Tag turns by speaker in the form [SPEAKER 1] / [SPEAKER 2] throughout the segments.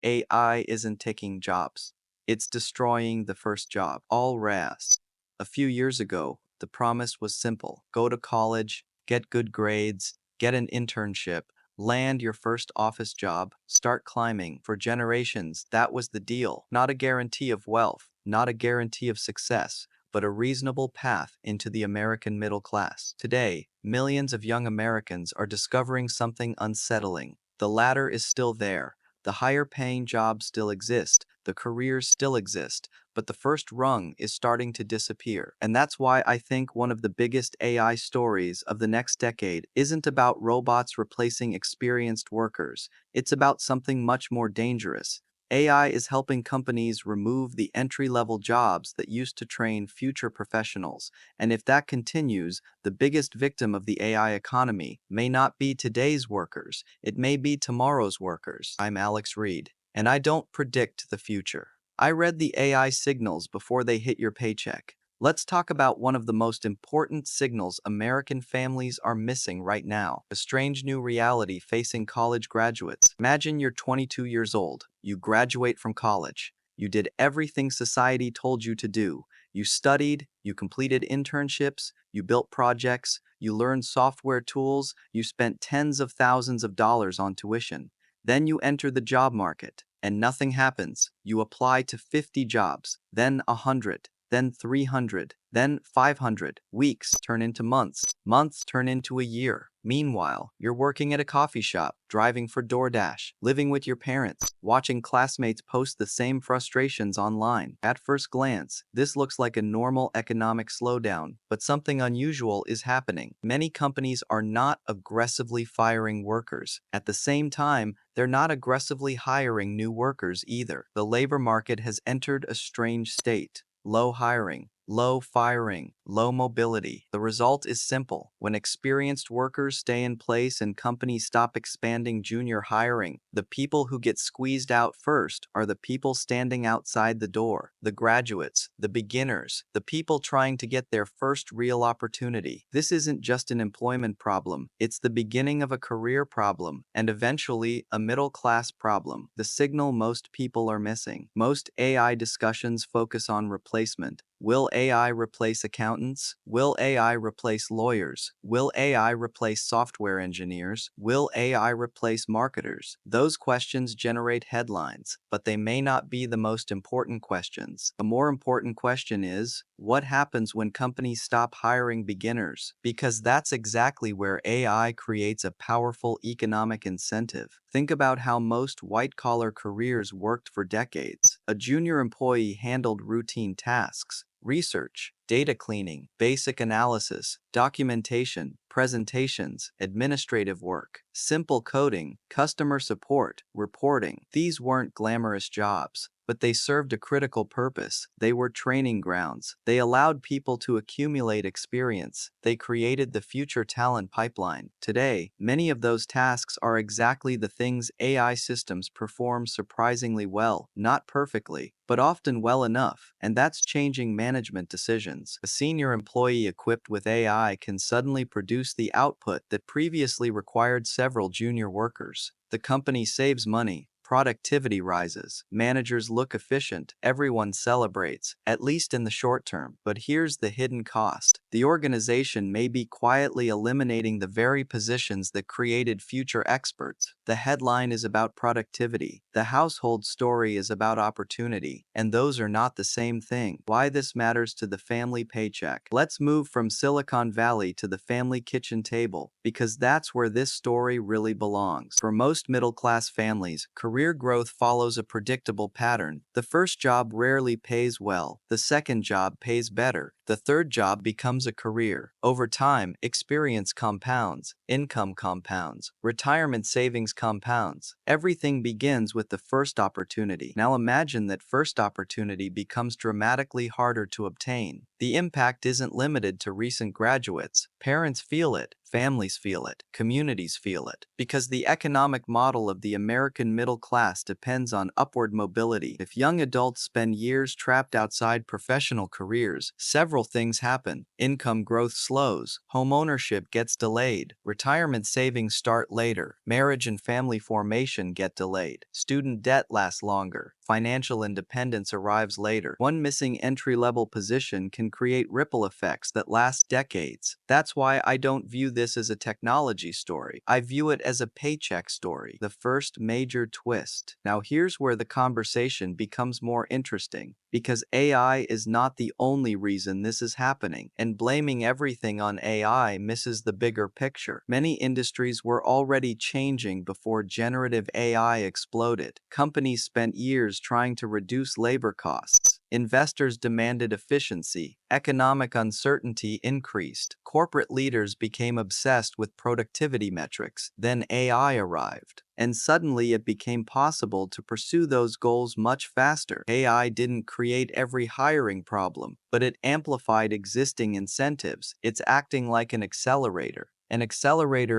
[SPEAKER 1] AI isn't taking jobs. It's destroying the first job. All RAS. A few years ago, the promise was simple. Go to college, get good grades, get an internship, land your first office job, start climbing. For generations, that was the deal. Not a guarantee of wealth, not a guarantee of success, but a reasonable path into the American middle class. Today, millions of young Americans are discovering something unsettling. The ladder is still there. The higher paying jobs still exist, the careers still exist, but the first rung is starting to disappear. And that's why I think one of the biggest AI stories of the next decade isn't about robots replacing experienced workers. It's about something much more dangerous. AI is helping companies remove the entry-level jobs that used to train future professionals. And if that continues, the biggest victim of the AI economy may not be today's workers, it may be tomorrow's workers. I'm Alex Reed, and I don't predict the future. I read the AI signals before they hit your paycheck. Let's talk about one of the most important signals American families are missing right now, a strange new reality facing college graduates. Imagine you're 22 years old, you graduate from college. You did everything society told you to do. You studied, you completed internships, you built projects, you learned software tools, you spent tens of thousands of dollars on tuition. Then you enter the job market, and nothing happens. You apply to 50 jobs, then 100. Then 300, then 500. Weeks turn into months. Months turn into a year. Meanwhile, you're working at a coffee shop, driving for DoorDash, living with your parents, watching classmates post the same frustrations online. At first glance, this looks like a normal economic slowdown, but something unusual is happening. Many companies are not aggressively firing workers. At the same time, they're not aggressively hiring new workers either. The labor market has entered a strange state. Low hiring, low firing, low mobility. The result is simple. When experienced workers stay in place and companies stop expanding junior hiring, the people who get squeezed out first are the people standing outside the door, the graduates, the beginners, the people trying to get their first real opportunity. This isn't just an employment problem, it's the beginning of a career problem, and eventually a middle-class problem. The signal most people are missing. Most AI discussions focus on replacement. Will AI replace accountants? Will AI replace lawyers? Will AI replace software engineers? Will AI replace marketers? Those questions generate headlines, but they may not be the most important questions. A more important question is, what happens when companies stop hiring beginners? Because that's exactly where AI creates a powerful economic incentive. Think about how most white-collar careers worked for decades. A junior employee handled routine tasks, research, data cleaning, basic analysis, documentation, presentations, administrative work, simple coding, customer support, reporting. These weren't glamorous jobs, but they served a critical purpose. They were training grounds. They allowed people to accumulate experience. They created the future talent pipeline. Today, many of those tasks are exactly the things AI systems perform surprisingly well, not perfectly, but often well enough, and that's changing management decisions. A senior employee equipped with AI can suddenly produce the output that previously required several junior workers. The company saves money. Productivity rises, managers look efficient, everyone celebrates, at least in the short term. But here's the hidden cost. The organization may be quietly eliminating the very positions that created future experts. The headline is about productivity. The household story is about opportunity, and those are not the same thing. Why this matters to the family paycheck. Let's move from Silicon Valley to the family kitchen table, because that's where this story really belongs. For most middle-class families, career growth follows a predictable pattern. The first job rarely pays well. The second job pays better. The third job becomes a career. Over time, experience compounds, income compounds, retirement savings compounds. Everything begins with the first opportunity. Now imagine that first opportunity becomes dramatically harder to obtain. The impact isn't limited to recent graduates. Parents feel it. Families feel it. Communities feel it. Because the economic model of the American middle class depends on upward mobility. If young adults spend years trapped outside professional careers, several several things happen. Income growth slows, homeownership gets delayed, retirement savings start later, marriage and family formation get delayed, student debt lasts longer, financial independence arrives later. One missing entry-level position can create ripple effects that last decades. That's why I don't view this as a technology story. I view it as a paycheck story, the first major twist. Now here's where the conversation becomes more interesting, because AI is not the only reason this is happening, and blaming everything on AI misses the bigger picture. Many industries were already changing before generative AI exploded. Companies spent years trying to reduce labor costs. Investors demanded efficiency. Economic uncertainty increased. Corporate leaders became obsessed with productivity metrics. Then AI arrived, and suddenly it became possible to pursue those goals much faster. AI didn't create every hiring problem, but it amplified existing incentives. It's acting like an accelerator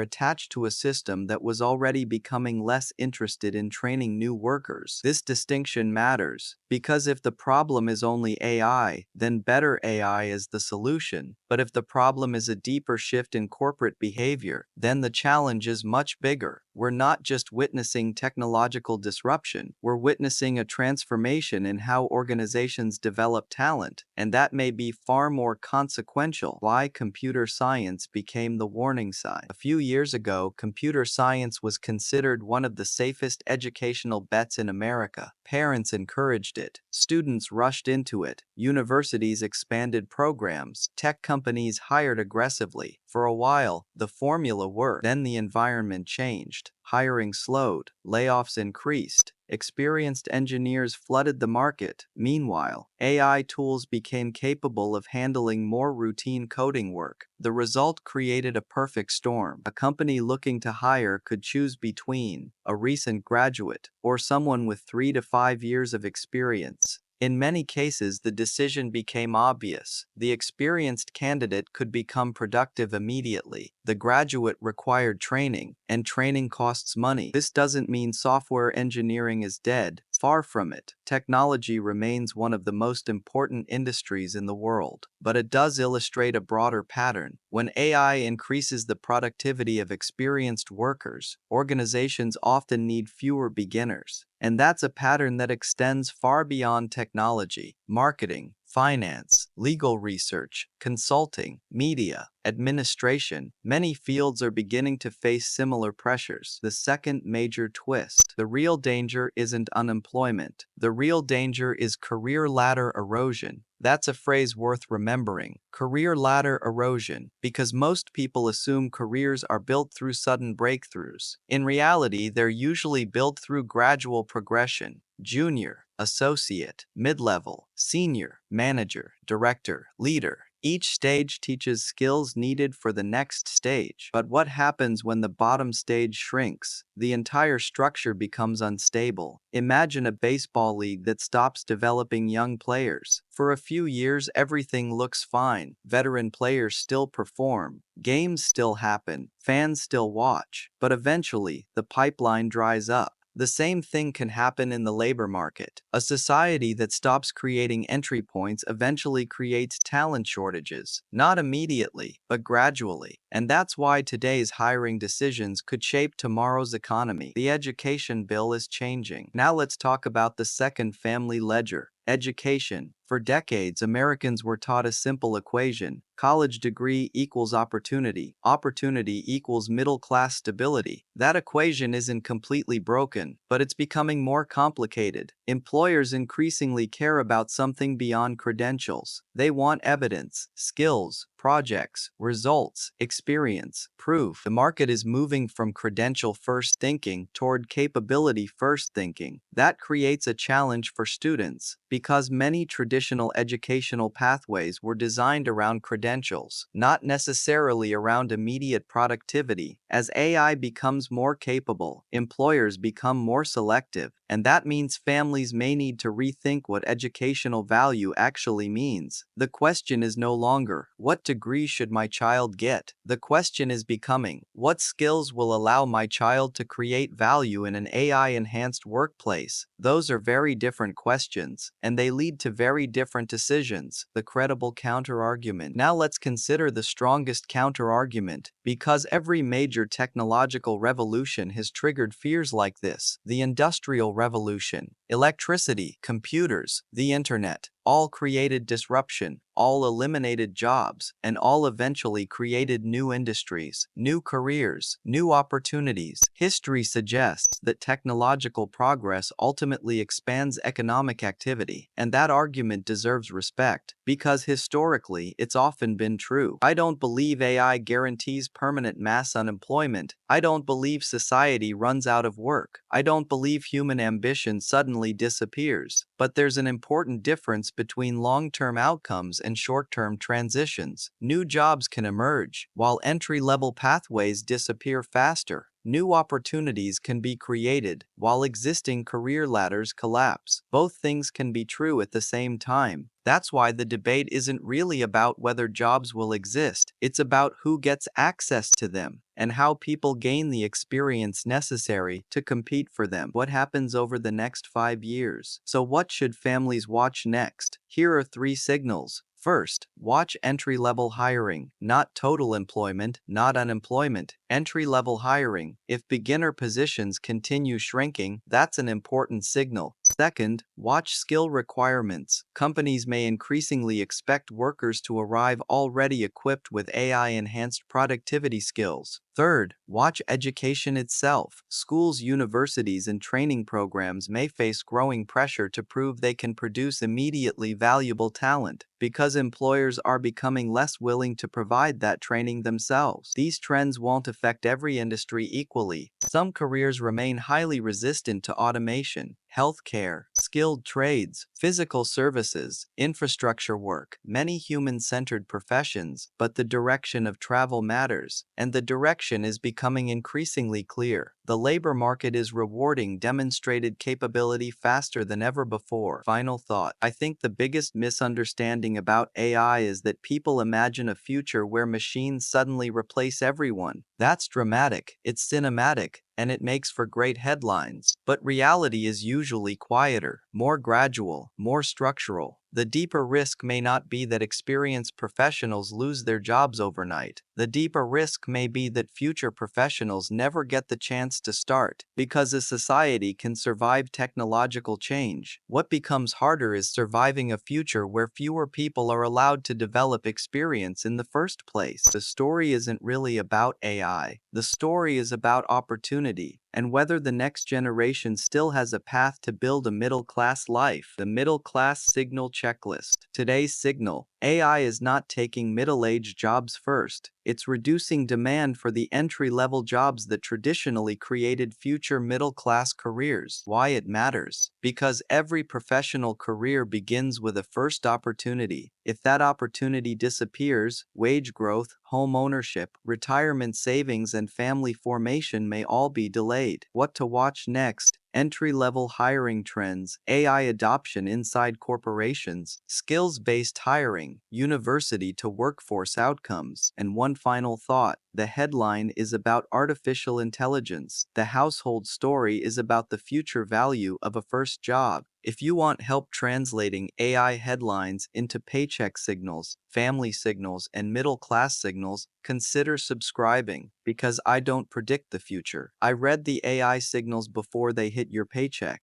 [SPEAKER 1] attached to a system that was already becoming less interested in training new workers. This distinction matters, because if the problem is only AI, then better AI is the solution. But if the problem is a deeper shift in corporate behavior, then the challenge is much bigger. We're not just witnessing technological disruption, we're witnessing a transformation in how organizations develop talent, and that may be far more consequential. Why computer science became the warning sign. A few years ago, computer science was considered one of the safest educational bets in America. Parents encouraged it, students rushed into it, universities expanded programs, tech companies hired aggressively. For a while, the formula worked. Then the environment changed. Hiring slowed, layoffs increased, experienced engineers flooded the market. Meanwhile, AI tools became capable of handling more routine coding work. The result created a perfect storm. A company looking to hire could choose between a recent graduate or someone with 3 to 5 years of experience. In many cases, the decision became obvious. The experienced candidate could become productive immediately. The graduate required training, and training costs money. This doesn't mean software engineering is dead. Far from it. Technology remains one of the most important industries in the world. But it does illustrate a broader pattern. When AI increases the productivity of experienced workers, organizations often need fewer beginners. And that's a pattern that extends far beyond technology, marketing, finance, legal research, consulting, media, administration. Many fields are beginning to face similar pressures. The second major twist. The real danger isn't unemployment. The real danger is career ladder erosion. That's a phrase worth remembering. Career ladder erosion, because most people assume careers are built through sudden breakthroughs. In reality, they're usually built through gradual progression. Junior, associate, mid-level, senior, manager, director, leader. Each stage teaches skills needed for the next stage. But what happens when the bottom stage shrinks? The entire structure becomes unstable. Imagine a baseball league that stops developing young players. For a few years, everything looks fine. Veteran players still perform. Games still happen. Fans still watch. But eventually, the pipeline dries up. The same thing can happen in the labor market. A society that stops creating entry points eventually creates talent shortages. Not immediately, but gradually. And that's why today's hiring decisions could shape tomorrow's economy. The education bill is changing. Now let's talk about the second family ledger. Education. For decades, Americans were taught a simple equation. College degree equals opportunity. Opportunity equals middle-class stability. That equation isn't completely broken, but it's becoming more complicated. Employers increasingly care about something beyond credentials. They want evidence, skills, projects, results, experience, proof. The market is moving from credential-first thinking toward capability-first thinking. That creates a challenge for students, because many traditional educational pathways were designed around credentials, not necessarily around immediate productivity. As AI becomes more capable, employers become more selective. And that means families may need to rethink what educational value actually means. The question is no longer, what degree should my child get? The question is becoming, what skills will allow my child to create value in an AI-enhanced workplace? Those are very different questions, and they lead to very different decisions. The credible counterargument. Now let's consider the strongest counterargument, because every major technological revolution has triggered fears like this. The Industrial Revolution, electricity, computers, the internet, all created disruption, all eliminated jobs, and all eventually created new industries, new careers, new opportunities. History suggests that technological progress ultimately expands economic activity, and that argument deserves respect, because historically it's often been true. I don't believe AI guarantees permanent mass unemployment. I don't believe society runs out of work. I don't believe human ambition suddenly disappears. But there's an important difference between long-term outcomes and short-term transitions. New jobs can emerge, while entry-level pathways disappear faster. New opportunities can be created, while existing career ladders collapse. Both things can be true at the same time. That's why the debate isn't really about whether jobs will exist. It's about who gets access to them, and how people gain the experience necessary to compete for them. What happens over the next 5 years? So what should families watch next? Here are 3 signals. First, watch entry-level hiring, not total employment, not unemployment. Entry-level hiring. If beginner positions continue shrinking, that's an important signal. Second, watch skill requirements. Companies may increasingly expect workers to arrive already equipped with AI-enhanced productivity skills. Third, watch education itself. Schools, universities, and training programs may face growing pressure to prove they can produce immediately valuable talent, because employers are becoming less willing to provide that training themselves. These trends won't affect every industry equally. Some careers remain highly resistant to automation: healthcare, skilled trades, physical services, infrastructure work, many human-centered professions, but the direction of travel matters, and the direction is becoming increasingly clear. The labor market is rewarding demonstrated capability faster than ever before. Final thought. I think the biggest misunderstanding about AI is that people imagine a future where machines suddenly replace everyone. That's dramatic, it's cinematic, and it makes for great headlines. But reality is usually quieter, more gradual, more structural. The deeper risk may not be that experienced professionals lose their jobs overnight. The deeper risk may be that future professionals never get the chance to start, because a society can survive technological change. What becomes harder is surviving a future where fewer people are allowed to develop experience in the first place. The story isn't really about AI. The story is about opportunity, and whether the next generation still has a path to build a middle-class life. The middle-class signal checklist. Today's signal: AI is not taking middle-aged jobs first. It's reducing demand for the entry-level jobs that traditionally created future middle-class careers. Why it matters? Because every professional career begins with a first opportunity. If that opportunity disappears, wage growth, home ownership, retirement savings, and family formation may all be delayed. What to watch next? Entry-level hiring trends, AI adoption inside corporations, skills-based hiring, university-to-workforce outcomes. And one final thought: the headline is about artificial intelligence. The household story is about the future value of a first job. If you want help translating AI headlines into paycheck signals, family signals, and middle-class signals, consider subscribing, because I don't predict the future. I read the AI signals before they hit your paycheck.